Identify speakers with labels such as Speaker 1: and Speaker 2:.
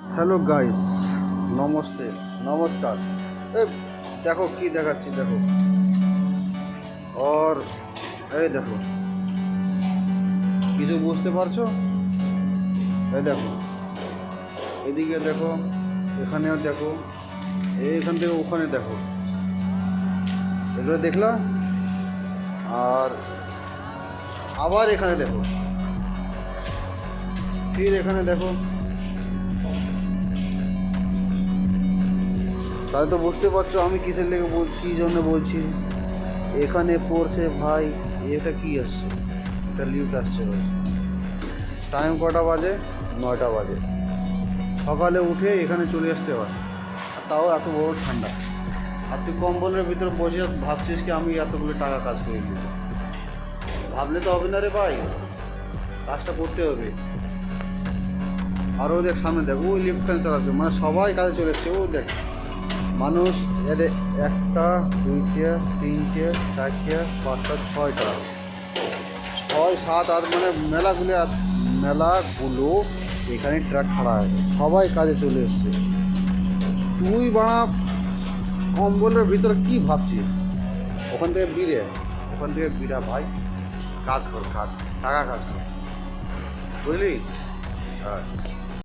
Speaker 1: Hello guys, namaste, নমস্কার। এ দেখো কি দেখাচ্ছি, দেখো। আর এই দেখো, কিছু বুঝতে পারছো? এই দেখো, এদিকে দেখো, এখানেও দেখো, এইখান থেকে ওখানে দেখো, এগুলো দেখলা? আর আবার এখানে দেখো, ফির এখানে দেখো। তাহলে তো বুঝতে পারছো আমি কিসের লেগে কী জন্য বলছি। এখানে পড়ছে ভাই, এটা কি আসছে, এটা লিফট আসছে ভাই। টাইম কটা বাজে? 9টা বাজে। সকালে উঠে এখানে চলে আসতে হয়, আর তাও এত বড় ঠান্ডা। আর তুই কম্বলের ভিতরে বসে ভাবছিস কি আমি এতগুলো টাকা কাজ করে দিব? ভাবলে তো হবে না রে ভাই, কাজটা করতে হবে। আর ও দেখ সামনে দেখ, ওই লিফট ফ্যান চালাচ্ছে, মানে সবাই কাজে চলে এসছে। ও দেখ মানুষ, এদের 1টা 2টা 3টে 4টে 5টা 6টা 6 7 8, মানে মেলাগুলো এখানে ট্রাক খাড়া আছে, সবাই কাজে চলে এসছে। তুই বাড়া কম্বলের ভিতরে কি ভাবছিস? ওখান থেকে বিড়া ভাই, কাজ কর, কাজ, টাকা কাজ কর, বুঝলি? হ্যাঁ।